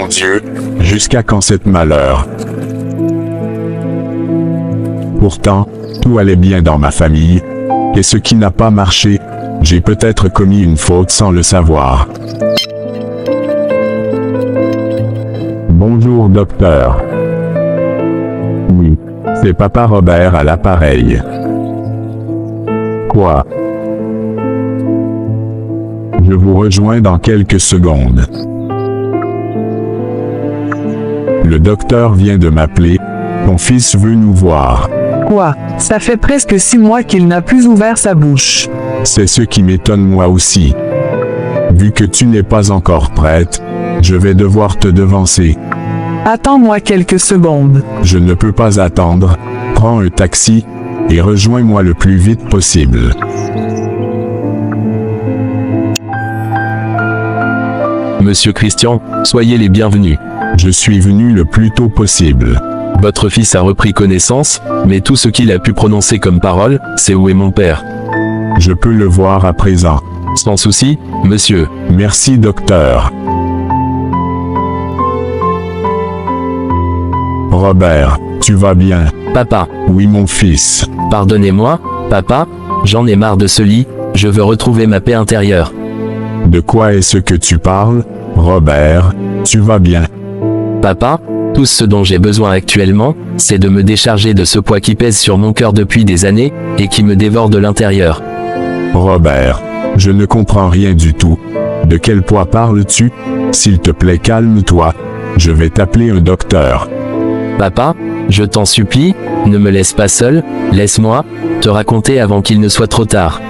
mon Dieu, jusqu'à quand cette malheur? Pourtant, tout allait bien dans ma famille, et ce qui n'a pas marché, j'ai peut-être commis une faute sans le savoir. Bonjour docteur. Oui, c'est papa Robert à l'appareil. Quoi? Je vous rejoins dans quelques secondes. Le docteur vient de m'appeler. Ton fils veut nous voir. Quoi? Ça fait presque 6 mois qu'il n'a plus ouvert sa bouche. C'est ce qui m'étonne moi aussi. Vu que tu n'es pas encore prête, je vais devoir te devancer. Attends-moi quelques secondes. Je ne peux pas attendre. Prends un taxi et rejoins-moi le plus vite possible. Monsieur Christian, soyez les bienvenus. Je suis venu le plus tôt possible. Votre fils a repris connaissance, mais tout ce qu'il a pu prononcer comme parole, c'est où est mon père. Je peux le voir à présent. Sans souci, monsieur. Merci docteur. Robert, tu vas bien? Papa. Oui mon fils. Pardonnez-moi, papa, j'en ai marre de ce lit, je veux retrouver ma paix intérieure. De quoi est-ce que tu parles, Robert? Tu vas bien? Papa, tout ce dont j'ai besoin actuellement, c'est de me décharger de ce poids qui pèse sur mon cœur depuis des années, et qui me dévore de l'intérieur. Robert, je ne comprends rien du tout. De quel poids parles-tu? S'il te plaît, calme-toi. Je vais t'appeler un docteur. Papa, je t'en supplie, ne me laisse pas seul, laisse-moi te raconter avant qu'il ne soit trop tard.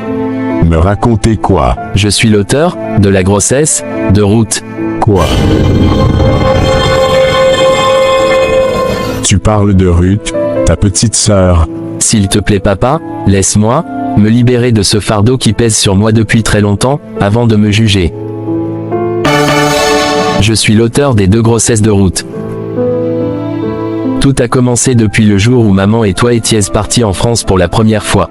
Me raconter quoi? Je suis l'auteur de la grossesse de Ruth. Quoi? Tu parles de Ruth, ta petite sœur. S'il te plaît papa, laisse-moi me libérer de ce fardeau qui pèse sur moi depuis très longtemps, avant de me juger. Je suis l'auteur des 2 grossesses de Ruth. Tout a commencé depuis le jour où maman et toi étiez partis en France pour la première fois.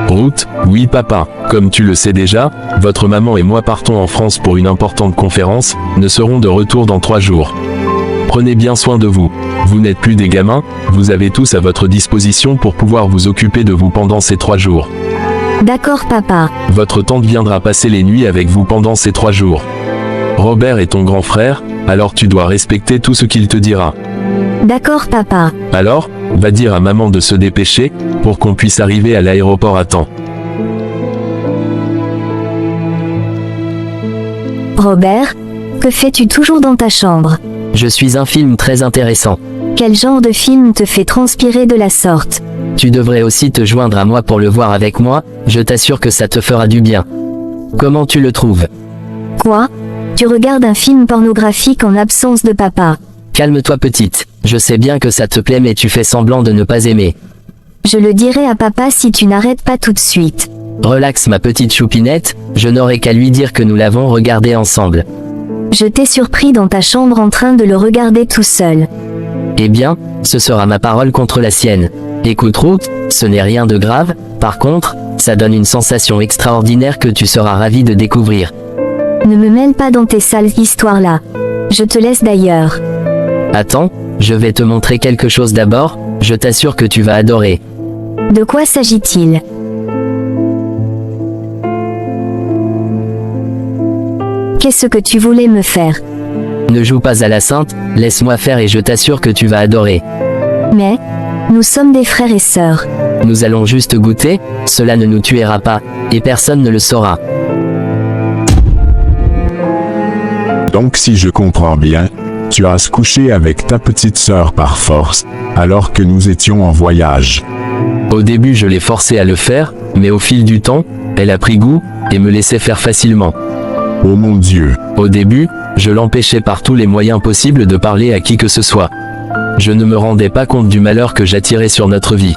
Ruth, oui papa, comme tu le sais déjà, votre maman et moi partons en France pour une importante conférence, ne serons de retour dans 3 jours. Prenez bien soin de vous. Vous n'êtes plus des gamins, vous avez tous à votre disposition pour pouvoir vous occuper de vous pendant ces 3 jours. D'accord papa. Votre tante viendra passer les nuits avec vous pendant ces 3 jours. Robert est ton grand frère, alors tu dois respecter tout ce qu'il te dira. D'accord papa. Alors, va dire à maman de se dépêcher, pour qu'on puisse arriver à l'aéroport à temps. Robert, que fais-tu toujours dans ta chambre? Je suis un film très intéressant. Quel genre de film te fait transpirer de la sorte? Tu devrais aussi te joindre à moi pour le voir avec moi, je t'assure que ça te fera du bien. Comment tu le trouves? Quoi? Tu regardes un film pornographique en absence de papa. Calme-toi petite, je sais bien que ça te plaît mais tu fais semblant de ne pas aimer. Je le dirai à papa si tu n'arrêtes pas tout de suite. Relax ma petite choupinette, je n'aurai qu'à lui dire que nous l'avons regardé ensemble. Je t'ai surpris dans ta chambre en train de le regarder tout seul. Eh bien, ce sera ma parole contre la sienne. Écoute Ruth, ce n'est rien de grave, par contre, ça donne une sensation extraordinaire que tu seras ravi de découvrir. Ne me mêle pas dans tes sales histoires là. Je te laisse d'ailleurs. Attends, je vais te montrer quelque chose d'abord, je t'assure que tu vas adorer. De quoi s'agit-il? Qu'est-ce que tu voulais me faire? Ne joue pas à la sainte, laisse-moi faire et je t'assure que tu vas adorer. Mais, nous sommes des frères et sœurs. Nous allons juste goûter, cela ne nous tuera pas, et personne ne le saura. Donc si je comprends bien, tu as couché avec ta petite sœur par force, alors que nous étions en voyage. Au début je l'ai forcée à le faire, mais au fil du temps, elle a pris goût, et me laissait faire facilement. Oh mon Dieu! Au début, je l'empêchais par tous les moyens possibles de parler à qui que ce soit. Je ne me rendais pas compte du malheur que j'attirais sur notre vie.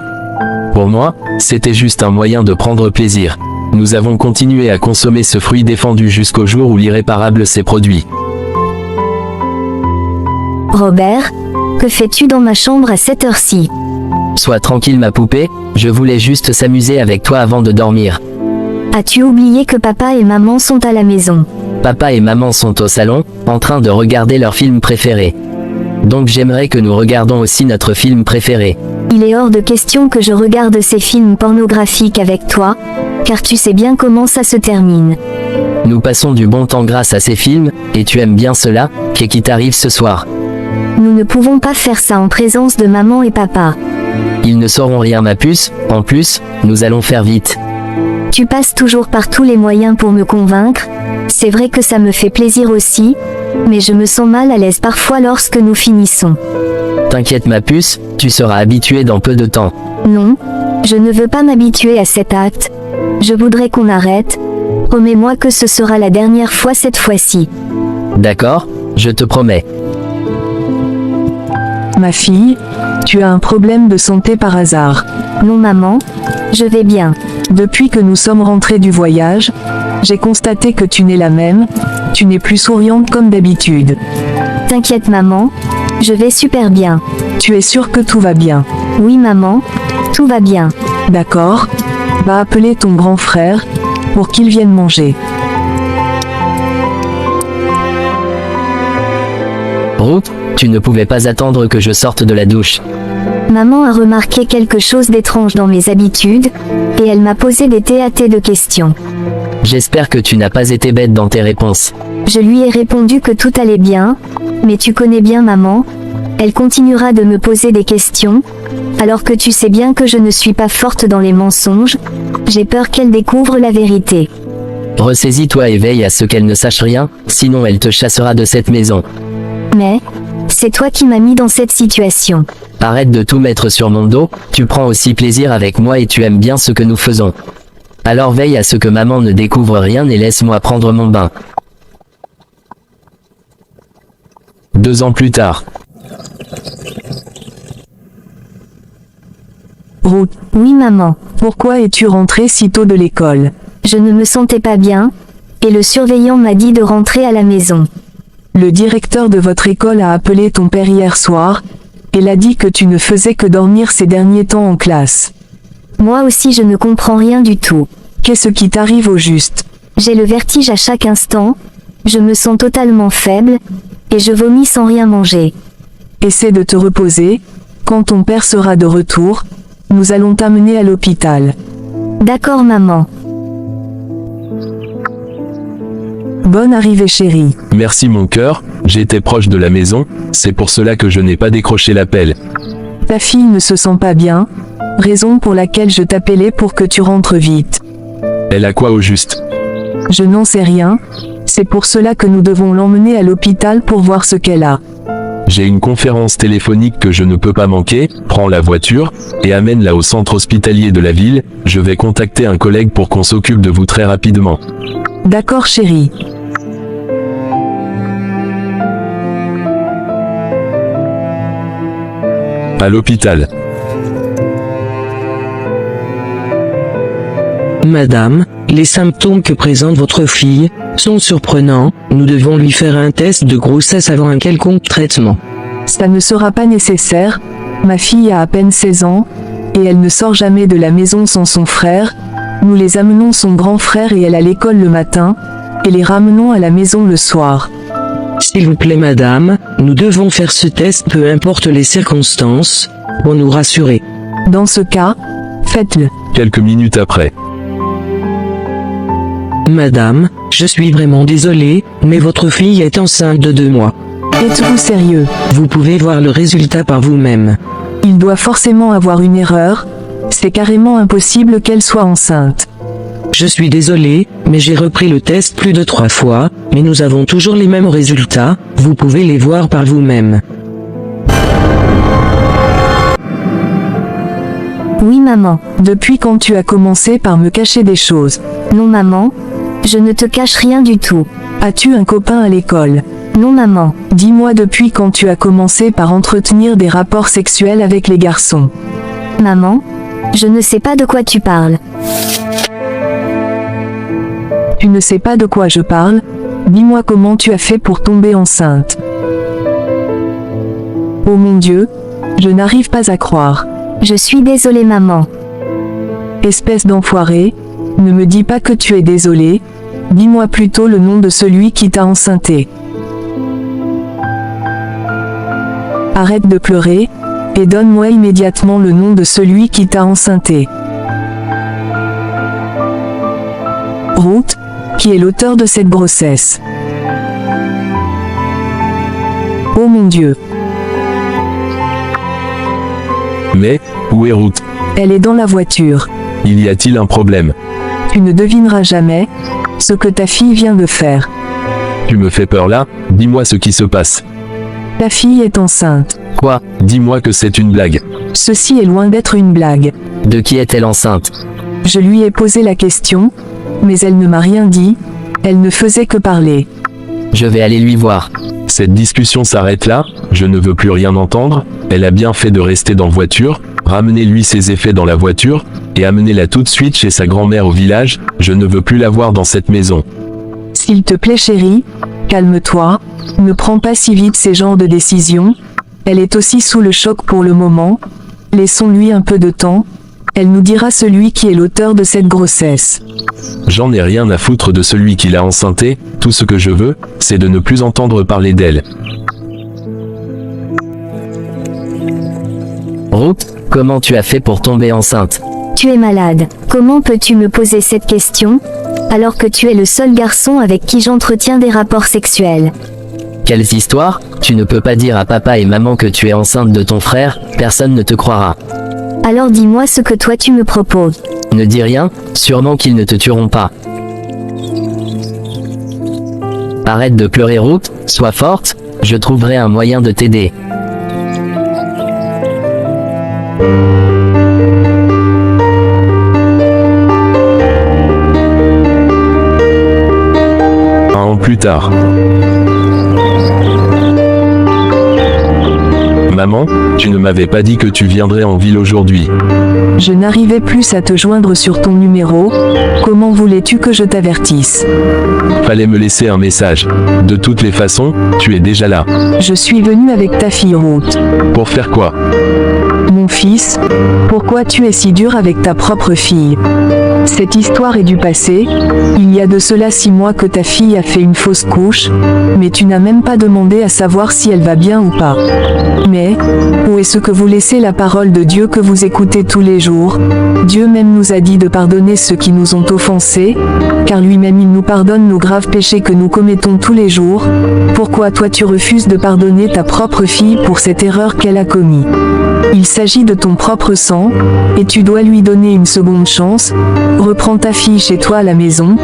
Pour moi, c'était juste un moyen de prendre plaisir. Nous avons continué à consommer ce fruit défendu jusqu'au jour où l'irréparable s'est produit. Robert, que fais-tu dans ma chambre à cette heure-ci? Sois tranquille ma poupée, je voulais juste s'amuser avec toi avant de dormir. As-tu oublié que papa et maman sont à la maison? Papa et maman sont au salon, en train de regarder leur film préféré. Donc j'aimerais que nous regardions aussi notre film préféré. Il est hors de question que je regarde ces films pornographiques avec toi, car tu sais bien comment ça se termine. Nous passons du bon temps grâce à ces films, et tu aimes bien cela, qu'est-ce qui t'arrive ce soir? Nous ne pouvons pas faire ça en présence de maman et papa. Ils ne sauront rien ma puce, en plus, nous allons faire vite. Tu passes toujours par tous les moyens pour me convaincre, c'est vrai que ça me fait plaisir aussi, mais je me sens mal à l'aise parfois lorsque nous finissons. T'inquiète ma puce, tu seras habitué dans peu de temps. Non, je ne veux pas m'habituer à cet acte. Je voudrais qu'on arrête. Promets-moi que ce sera la dernière fois cette fois-ci. D'accord, je te promets. Ma fille, tu as un problème de santé par hasard. Non maman, je vais bien. Depuis que nous sommes rentrés du voyage, j'ai constaté que tu n'es la même, tu n'es plus souriante comme d'habitude. T'inquiète maman, je vais super bien. Tu es sûre que tout va bien? Oui maman, tout va bien. D'accord. Va appeler ton grand frère, pour qu'il vienne manger. Ruth, tu ne pouvais pas attendre que je sorte de la douche. Maman a remarqué quelque chose d'étrange dans mes habitudes, et elle m'a posé des TAT de questions. J'espère que tu n'as pas été bête dans tes réponses. Je lui ai répondu que tout allait bien, mais tu connais bien maman, elle continuera de me poser des questions, alors que tu sais bien que je ne suis pas forte dans les mensonges, j'ai peur qu'elle découvre la vérité. Ressaisis-toi et veille à ce qu'elle ne sache rien, sinon elle te chassera de cette maison. Mais, c'est toi qui m'as mis dans cette situation. Arrête de tout mettre sur mon dos, tu prends aussi plaisir avec moi et tu aimes bien ce que nous faisons. Alors veille à ce que maman ne découvre rien et laisse-moi prendre mon bain. 2 ans plus tard. Ruth, Oui maman, pourquoi es-tu rentrée si tôt de l'école? je ne me sentais pas bien, et le surveillant m'a dit de rentrer à la maison. Le directeur de votre école a appelé ton père hier soir, et a dit que tu ne faisais que dormir ces derniers temps en classe. Moi aussi je ne comprends rien du tout. Qu'est-ce qui t'arrive au juste? J'ai le vertige à chaque instant, je me sens totalement faible, et je vomis sans rien manger. Essaie de te reposer, quand ton père sera de retour, nous allons t'amener à l'hôpital. D'accord maman. Bonne arrivée chérie. Merci mon cœur, j'étais proche de la maison, c'est pour cela que je n'ai pas décroché l'appel. Ta fille ne se sent pas bien, raison pour laquelle je t'appelais pour que tu rentres vite. Elle a quoi au juste? Je n'en sais rien, c'est pour cela que nous devons l'emmener à l'hôpital pour voir ce qu'elle a. J'ai une conférence téléphonique que je ne peux pas manquer, prends la voiture, et amène-la au centre hospitalier de la ville, je vais contacter un collègue pour qu'on s'occupe de vous très rapidement. D'accord chérie. À l'hôpital. Madame, les symptômes que présente votre fille sont surprenants, nous devons lui faire un test de grossesse avant un quelconque traitement. Ça ne sera pas nécessaire, ma fille a à peine 16 ans, et elle ne sort jamais de la maison sans son frère, nous les amenons son grand frère et elle à l'école le matin, et les ramenons à la maison le soir. S'il vous plaît madame, nous devons faire ce test peu importe les circonstances, pour nous rassurer. Dans ce cas, faites-le. Quelques minutes après. Madame, je suis vraiment désolé, mais votre fille est enceinte de 2 mois. Êtes-vous sérieux? Vous pouvez voir le résultat par vous-même. Il doit forcément avoir une erreur, c'est carrément impossible qu'elle soit enceinte. Je suis désolé, mais j'ai repris le test plus de 3 fois, mais nous avons toujours les mêmes résultats, vous pouvez les voir par vous-même. Oui maman. Depuis quand tu as commencé par me cacher des choses? Non maman, je ne te cache rien du tout. As-tu un copain à l'école? Non maman. Dis-moi depuis quand tu as commencé par entretenir des rapports sexuels avec les garçons? Maman, je ne sais pas de quoi tu parles. Tu ne sais pas de quoi je parle? Dis-moi comment tu as fait pour tomber enceinte. Oh mon Dieu, je n'arrive pas à croire. Je suis désolée maman. Espèce d'enfoiré, Ne me dis pas que tu es désolé, dis-moi plutôt le nom de celui qui t'a enceinté. Arrête de pleurer, et donne-moi immédiatement le nom de celui qui t'a enceinté. Ruth, qui est l'auteur de cette grossesse? Oh mon Dieu! Mais, où est Ruth? Elle est dans la voiture. Y a-t-il un problème? Tu ne devineras jamais ce que ta fille vient de faire. Tu me fais peur là, dis-moi ce qui se passe. Ta fille est enceinte. Quoi? Dis-moi que c'est une blague. Ceci est loin d'être une blague. De qui est-elle enceinte? Je lui ai posé la question, mais elle ne m'a rien dit, elle ne faisait que parler. Je vais aller lui voir. Cette discussion s'arrête là, je ne veux plus rien entendre, elle a bien fait de rester dans voiture, ramenez-lui ses effets dans la voiture, et amenez-la tout de suite chez sa grand-mère au village, je ne veux plus la voir dans cette maison. S'il te plaît chérie, calme-toi, ne prends pas si vite ces genres de décisions, elle est aussi sous le choc pour le moment, laissons-lui un peu de temps, elle nous dira celui qui est l'auteur de cette grossesse. J'en ai rien à foutre de celui qui l'a enceintée, tout ce que je veux, c'est de ne plus entendre parler d'elle. Ruth, comment tu as fait pour tomber enceinte? Tu es malade. Comment peux-tu me poser cette question, alors que tu es le seul garçon avec qui j'entretiens des rapports sexuels? Quelles histoires? Tu ne peux pas dire à papa et maman que tu es enceinte de ton frère, personne ne te croira. Alors dis-moi ce que toi tu me proposes. Ne dis rien, sûrement qu'ils ne te tueront pas. Arrête de pleurer Ruth, sois forte, je trouverai un moyen de t'aider. Un an plus tard. Maman, tu ne m'avais pas dit que tu viendrais en ville aujourd'hui. Je n'arrivais plus à te joindre sur ton numéro, comment voulais-tu que je t'avertisse? Fallait me laisser un message. De toutes les façons, tu es déjà là. Je suis venu avec ta fille Ruth. Pour faire quoi? Mon fils, pourquoi tu es si dur avec ta propre fille? Cette histoire est du passé, il y a de cela 6 mois que ta fille a fait une fausse couche, mais tu n'as même pas demandé à savoir si elle va bien ou pas. Mais, où est-ce que vous laissez la parole de Dieu que vous écoutez tous les jours? Dieu même nous a dit de pardonner ceux qui nous ont offensés, car lui-même il nous pardonne nos graves péchés que nous commettons tous les jours. Pourquoi toi tu refuses de pardonner ta propre fille pour cette erreur qu'elle a commise? Il s'agit de ton propre sang, et tu dois lui donner une seconde chance. Reprends ta fille chez toi à la maison,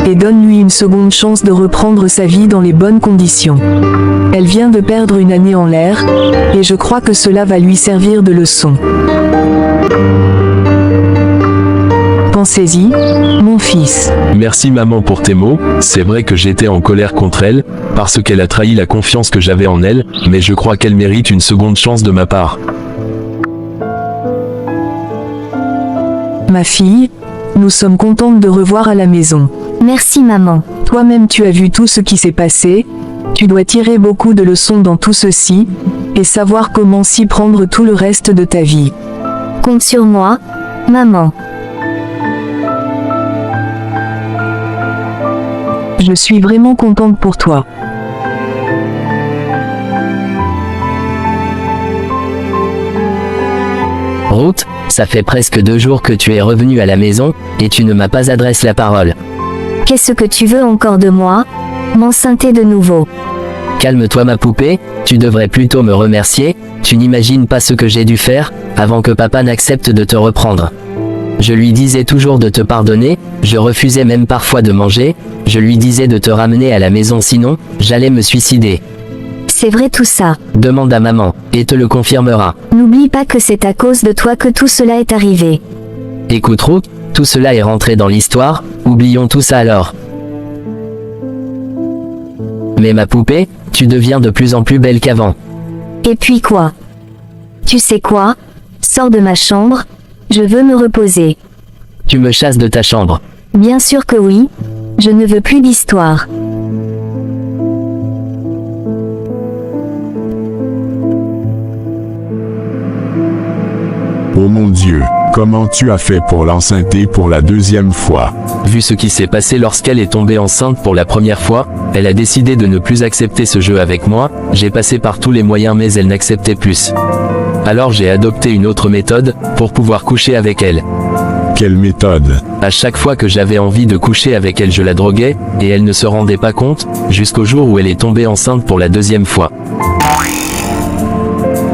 et donne-lui une seconde chance de reprendre sa vie dans les bonnes conditions. Elle vient de perdre une année en l'air, et je crois que cela va lui servir de leçon. Pensez-y, mon fils. Merci maman pour tes mots, c'est vrai que j'étais en colère contre elle, parce qu'elle a trahi la confiance que j'avais en elle, mais je crois qu'elle mérite une seconde chance de ma part. Ma fille, nous sommes contentes de revoir à la maison. Merci maman. Toi-même tu as vu tout ce qui s'est passé, tu dois tirer beaucoup de leçons dans tout ceci, et savoir comment s'y prendre tout le reste de ta vie. Compte sur moi, maman. Je suis vraiment contente pour toi. Ruth, ça fait presque 2 jours que tu es revenue à la maison, et tu ne m'as pas adressé la parole. Qu'est-ce que tu veux encore de moi? M'enceinter de nouveau. Calme-toi ma poupée, tu devrais plutôt me remercier, tu n'imagines pas ce que j'ai dû faire, avant que papa n'accepte de te reprendre. Je lui disais toujours de te pardonner, je refusais même parfois de manger, je lui disais de te ramener à la maison sinon, j'allais me suicider. C'est vrai tout ça. Demande à maman, et te le confirmera. N'oublie pas que c'est à cause de toi que tout cela est arrivé. Écoute Ruth, tout cela est rentré dans l'histoire, oublions tout ça alors. Mais ma poupée, tu deviens de plus en plus belle qu'avant. Et puis quoi? Tu sais quoi? Sors de ma chambre, je veux me reposer. Tu me chasses de ta chambre. Bien sûr que oui, je ne veux plus d'histoire. Oh mon Dieu, Comment tu as fait pour l'enceinter pour la deuxième fois? Vu ce qui s'est passé lorsqu'elle est tombée enceinte pour la première fois, elle a décidé de ne plus accepter ce jeu avec moi, j'ai passé par tous les moyens mais elle n'acceptait plus. Alors j'ai adopté une autre méthode, pour pouvoir coucher avec elle. Quelle méthode? À chaque fois que j'avais envie de coucher avec elle je la droguais, et elle ne se rendait pas compte, jusqu'au jour où elle est tombée enceinte pour la deuxième fois.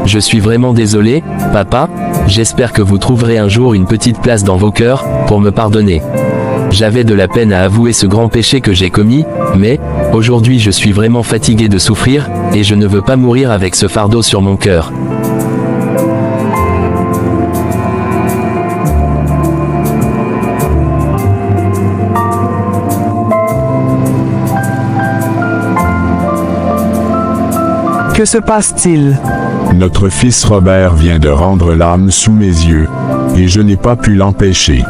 Je suis vraiment désolé, papa, j'espère que vous trouverez un jour une petite place dans vos cœurs, pour me pardonner. J'avais de la peine à avouer ce grand péché que j'ai commis, mais, aujourd'hui je suis vraiment fatigué de souffrir, et je ne veux pas mourir avec ce fardeau sur mon cœur. Que se passe-t-il? Notre fils Robert vient de rendre l'âme sous mes yeux, et je n'ai pas pu l'empêcher.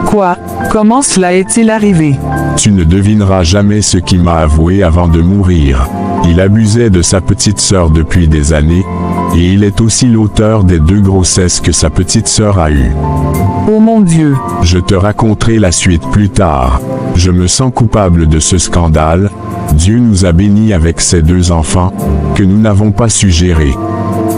Quoi? Comment cela est-il arrivé? Tu ne devineras jamais ce qu'il m'a avoué avant de mourir. Il abusait de sa petite sœur depuis des années, et il est aussi l'auteur des 2 grossesses que sa petite sœur a eues. Oh mon Dieu! Je te raconterai la suite plus tard. Je me sens coupable de ce scandale. Dieu nous a bénis avec ces 2 enfants, que nous n'avons pas su gérer.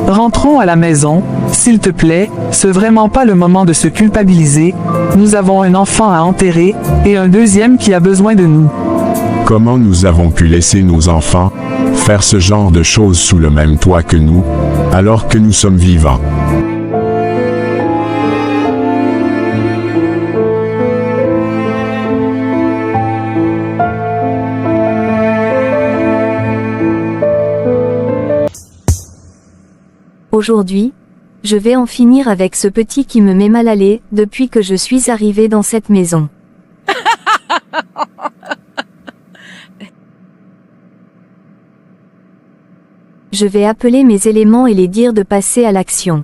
Rentrons à la maison, s'il te plaît, c'est vraiment pas le moment de se culpabiliser. Nous avons un enfant à enterrer, et un deuxième qui a besoin de nous. Comment nous avons pu laisser nos enfants faire ce genre de choses sous le même toit que nous, alors que nous sommes vivants? Aujourd'hui, je vais en finir avec ce petit qui me met mal à l'aise depuis que je suis arrivée dans cette maison. Je vais appeler mes éléments et les dire de passer à l'action.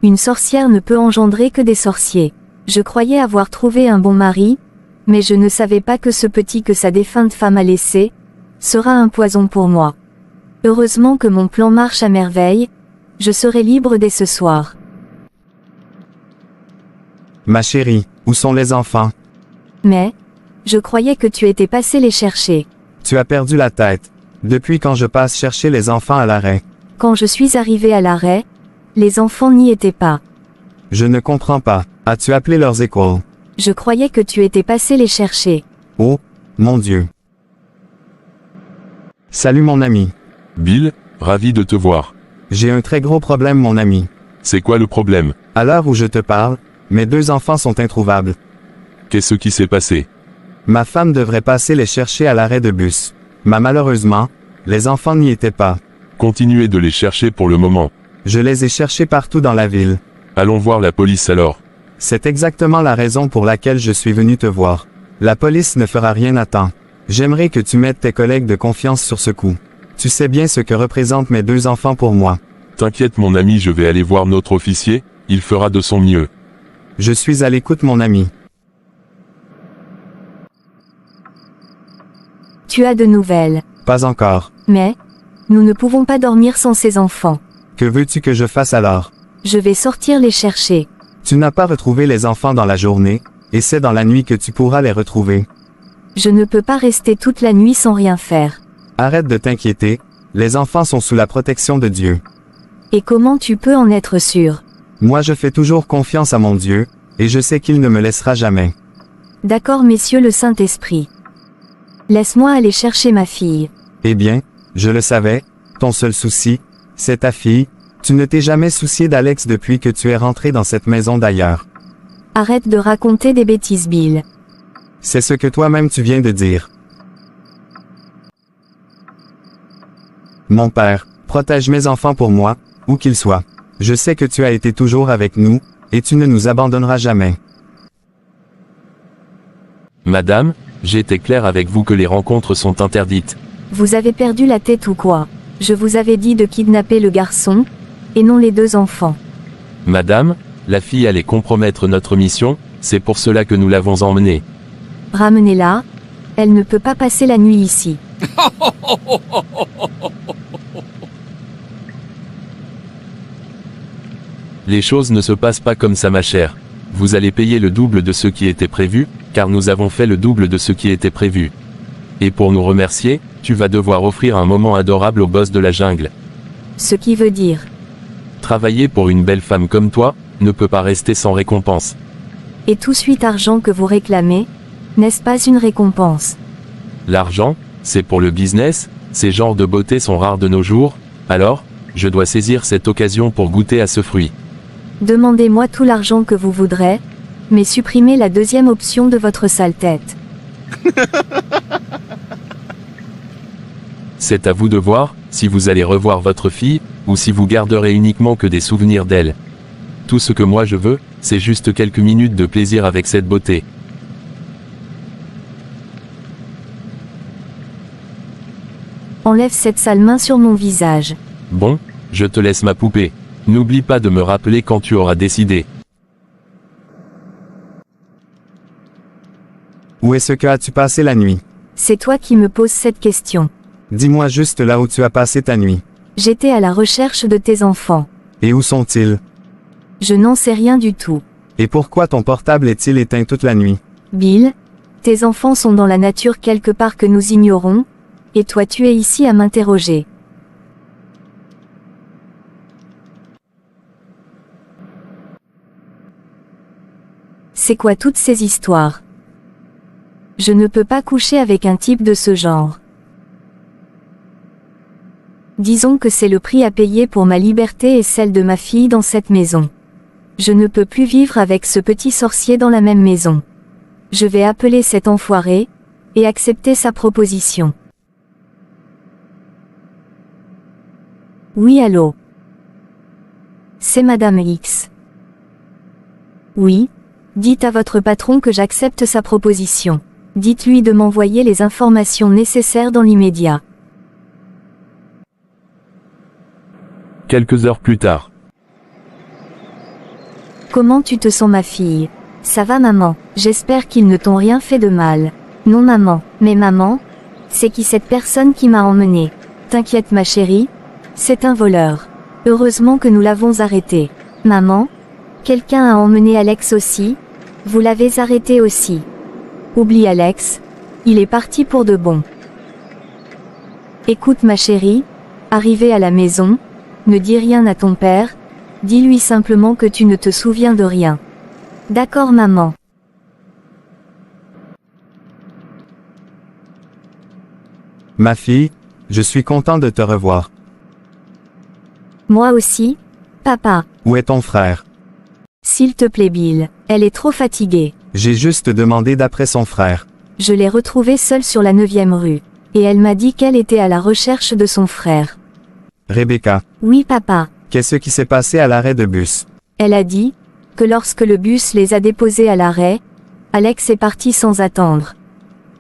Une sorcière ne peut engendrer que des sorciers. Je croyais avoir trouvé un bon mari, mais je ne savais pas que ce petit que sa défunte femme a laissé, sera un poison pour moi. Heureusement que mon plan marche à merveille, je serai libre dès ce soir. Ma chérie, où sont les enfants? Mais, je croyais que tu étais passé les chercher. Tu as perdu la tête. Depuis quand je passe chercher les enfants à l'arrêt? Quand je suis arrivée à l'arrêt, les enfants n'y étaient pas. Je ne comprends pas. As-tu appelé leurs écoles? Je croyais que tu étais passé les chercher. Oh, mon Dieu. Salut mon ami. Bill, ravi de te voir. J'ai un très gros problème mon ami. C'est quoi le problème? À l'heure où je te parle, mes 2 enfants sont introuvables. Qu'est-ce qui s'est passé? Ma femme devrait passer les chercher à l'arrêt de bus. Mais malheureusement, les enfants n'y étaient pas. Continuez de les chercher pour le moment. Je les ai cherchés partout dans la ville. Allons voir la police alors. C'est exactement la raison pour laquelle je suis venu te voir. La police ne fera rien à temps. J'aimerais que tu mettes tes collègues de confiance sur ce coup. Tu sais bien ce que représentent mes 2 enfants pour moi. T'inquiète mon ami, je vais aller voir notre officier, il fera de son mieux. Je suis à l'écoute mon ami. Tu as de nouvelles. Pas encore. Mais, nous ne pouvons pas dormir sans ces enfants. Que veux-tu que je fasse alors? Je vais sortir les chercher. Tu n'as pas retrouvé les enfants dans la journée, et c'est dans la nuit que tu pourras les retrouver. Je ne peux pas rester toute la nuit sans rien faire. Arrête de t'inquiéter, les enfants sont sous la protection de Dieu. Et comment tu peux en être sûr? Moi je fais toujours confiance à mon Dieu, et je sais qu'il ne me laissera jamais. D'accord messieurs le Saint-Esprit. Laisse-moi aller chercher ma fille. Eh bien, je le savais, ton seul souci, c'est ta fille, tu ne t'es jamais soucié d'Alex depuis que tu es rentré dans cette maison d'ailleurs. Arrête de raconter des bêtises Bill. C'est ce que toi-même tu viens de dire. Mon père, protège mes enfants pour moi, où qu'ils soient. Je sais que tu as été toujours avec nous, et tu ne nous abandonneras jamais. Madame, j'ai été clair avec vous que les rencontres sont interdites. Vous avez perdu la tête ou quoi? Je vous avais dit de kidnapper le garçon, et non les 2 enfants. Madame, la fille allait compromettre notre mission, c'est pour cela que nous l'avons emmenée. Ramenez-la, elle ne peut pas passer la nuit ici. Les choses ne se passent pas comme ça ma chère. Vous allez payer le double de ce qui était prévu, car nous avons fait le double de ce qui était prévu. Et pour nous remercier, tu vas devoir offrir un moment adorable au boss de la jungle. Ce qui veut dire. Travailler pour une belle femme comme toi, ne peut pas rester sans récompense. Et tout suite argent que vous réclamez, n'est-ce pas une récompense? L'argent, c'est pour le business, ces genres de beauté sont rares de nos jours, alors, je dois saisir cette occasion pour goûter à ce fruit. Demandez-moi tout l'argent que vous voudrez, mais supprimez la deuxième option de votre sale tête. C'est à vous de voir, si vous allez revoir votre fille, ou si vous garderez uniquement que des souvenirs d'elle. Tout ce que moi je veux, c'est juste quelques minutes de plaisir avec cette beauté. Enlève cette sale main sur mon visage. Bon, je te laisse ma poupée. N'oublie pas de me rappeler quand tu auras décidé. Où est-ce que as-tu passé la nuit? C'est toi qui me poses cette question. Dis-moi juste là où tu as passé ta nuit. J'étais à la recherche de tes enfants. Et où sont-ils? Je n'en sais rien du tout. Et pourquoi ton portable est-il éteint toute la nuit? Bill, tes enfants sont dans la nature quelque part que nous ignorons, et toi tu es ici à m'interroger. C'est quoi toutes ces histoires? Je ne peux pas coucher avec un type de ce genre. Disons que c'est le prix à payer pour ma liberté et celle de ma fille dans cette maison. Je ne peux plus vivre avec ce petit sorcier dans la même maison. Je vais appeler cet enfoiré, et accepter sa proposition. Oui, allô? C'est Madame X. Oui, dites à votre patron que j'accepte sa proposition. Dites-lui de m'envoyer les informations nécessaires dans l'immédiat. Quelques heures plus tard. Comment tu te sens ma fille? Ça va maman, j'espère qu'ils ne t'ont rien fait de mal. Non maman, mais maman? C'est qui cette personne qui m'a emmenée? T'inquiète ma chérie? C'est un voleur. Heureusement que nous l'avons arrêté. Maman? Quelqu'un a emmené Alex aussi? Vous l'avez arrêté aussi. Oublie Alex. Il est parti pour de bon. Écoute ma chérie, arrivé à la maison, ne dis rien à ton père, dis-lui simplement que tu ne te souviens de rien. D'accord maman. Ma fille, je suis content de te revoir. Moi aussi, papa. Où est ton frère? S'il te plaît Bill, elle est trop fatiguée. J'ai juste demandé d'après son frère. Je l'ai retrouvée seule sur la 9e rue. Et elle m'a dit qu'elle était à la recherche de son frère. Rebecca, Oui papa. qu'est-ce qui s'est passé à l'arrêt de bus? Elle a dit que lorsque le bus les a déposés à l'arrêt, Alex est parti sans attendre.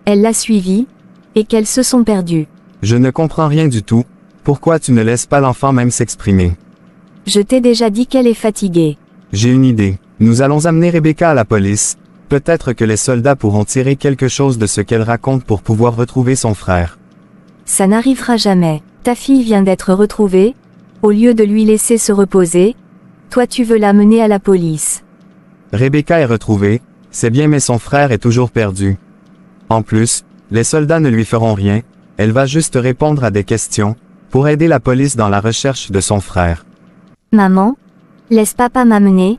Elle l'a suivi, et qu'elles se sont perdues. Je ne comprends rien du tout. Pourquoi tu ne laisses pas l'enfant même s'exprimer? Je t'ai déjà dit qu'elle est fatiguée. J'ai une idée. Nous allons amener Rebecca à la police. Peut-être que les soldats pourront tirer quelque chose de ce qu'elle raconte pour pouvoir retrouver son frère. Ça n'arrivera jamais. Ta fille vient d'être retrouvée. Au lieu de lui laisser se reposer, toi tu veux l'amener à la police. Rebecca est retrouvée, c'est bien mais son frère est toujours perdu. En plus, les soldats ne lui feront rien, elle va juste répondre à des questions, pour aider la police dans la recherche de son frère. Maman, laisse papa m'amener.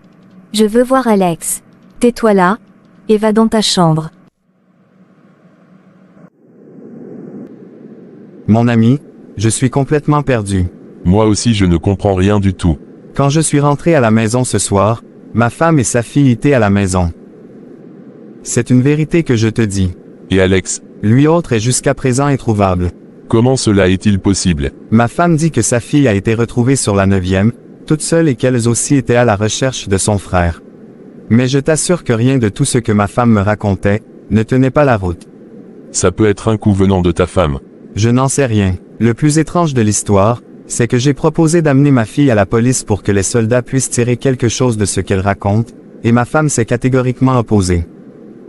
Je veux voir Alex. Tais-toi là, et va dans ta chambre. Mon ami, je suis complètement perdu. Moi aussi je ne comprends rien du tout. Quand je suis rentré à la maison ce soir, ma femme et sa fille étaient à la maison. C'est une vérité que je te dis. Et Alex, Lui autre est jusqu'à présent introuvable. comment cela est-il possible? Ma femme dit que sa fille a été retrouvée sur la 9e, toute seule et qu'elles aussi étaient à la recherche de son frère. Mais je t'assure que rien de tout ce que ma femme me racontait, ne tenait pas la route. Ça peut être un coup venant de ta femme. Je n'en sais rien. Le plus étrange de l'histoire, c'est que j'ai proposé d'amener ma fille à la police pour que les soldats puissent tirer quelque chose de ce qu'elle raconte, et ma femme s'est catégoriquement opposée.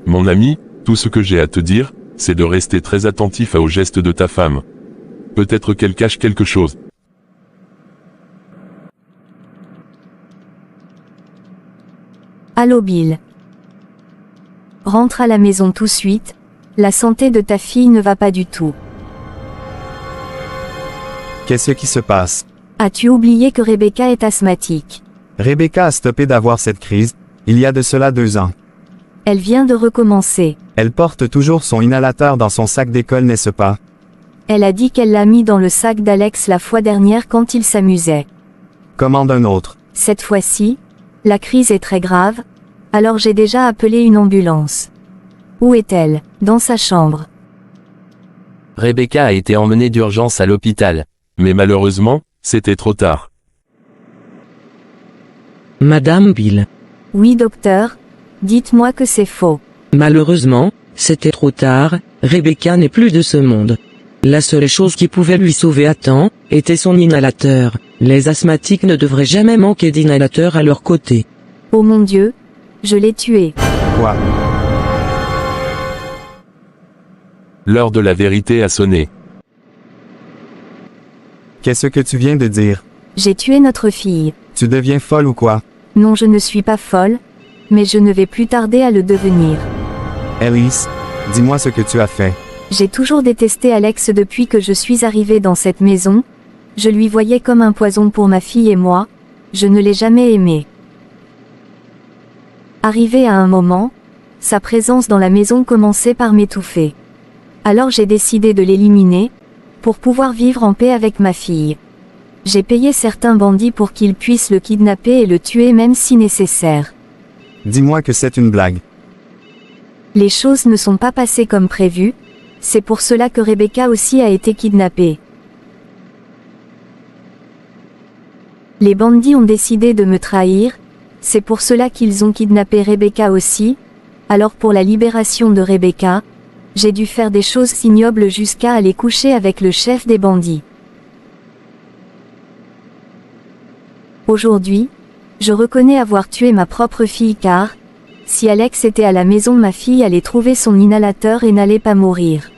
Mon ami, tout ce que j'ai à te dire, c'est de rester très attentif aux gestes de ta femme. Peut-être qu'elle cache quelque chose. Allô Bill. Rentre à la maison tout de suite, la santé de ta fille ne va pas du tout. Qu'est-ce qui se passe? As-tu oublié que Rebecca est asthmatique? Rebecca a stoppé d'avoir cette crise, il y a de cela 2 ans. Elle vient de recommencer. Elle porte toujours son inhalateur dans son sac d'école, n'est-ce pas? Elle a dit qu'elle l'a mis dans le sac d'Alex la fois dernière quand il s'amusait. Commande un autre. Cette fois-ci, la crise est très grave, alors j'ai déjà appelé une ambulance. Où est-elle? Dans sa chambre. Rebecca a été emmenée d'urgence à l'hôpital. Mais malheureusement, c'était trop tard. Madame Bill. Oui docteur, dites-moi que c'est faux. Malheureusement, c'était trop tard, Rebecca n'est plus de ce monde. La seule chose qui pouvait lui sauver à temps, était son inhalateur. Les asthmatiques ne devraient jamais manquer d'inhalateur à leur côté. Oh mon Dieu, je l'ai tué. Quoi? L'heure de la vérité a sonné. Qu'est-ce que tu viens de dire? J'ai tué notre fille. Tu deviens folle ou quoi? Non, je ne suis pas folle, mais je ne vais plus tarder à le devenir. Alice, dis-moi ce que tu as fait. J'ai toujours détesté Alex depuis que je suis arrivée dans cette maison. Je lui voyais comme un poison pour ma fille et moi. Je ne l'ai jamais aimé. Arrivé à un moment, sa présence dans la maison commençait par m'étouffer. Alors j'ai décidé de l'éliminer, pour pouvoir vivre en paix avec ma fille. J'ai payé certains bandits pour qu'ils puissent le kidnapper et le tuer même si nécessaire. Dis-moi que c'est une blague. Les choses ne sont pas passées comme prévu, c'est pour cela que Rebecca aussi a été kidnappée. Les bandits ont décidé de me trahir, c'est pour cela qu'ils ont kidnappé Rebecca aussi. Alors pour la libération de Rebecca, j'ai dû faire des choses ignobles jusqu'à aller coucher avec le chef des bandits. Aujourd'hui, je reconnais avoir tué ma propre fille car, si Alex était à la maison, ma fille allait trouver son inhalateur et n'allait pas mourir.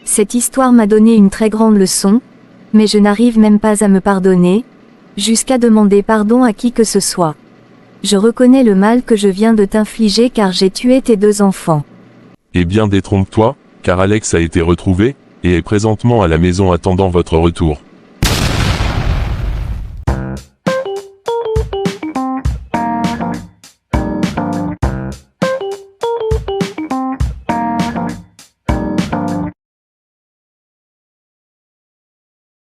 Cette histoire m'a donné une très grande leçon, mais je n'arrive même pas à me pardonner, jusqu'à demander pardon à qui que ce soit. Je reconnais le mal que je viens de t'infliger car j'ai tué tes 2 enfants. Eh bien détrompe-toi, car Alex a été retrouvé, et est présentement à la maison attendant votre retour.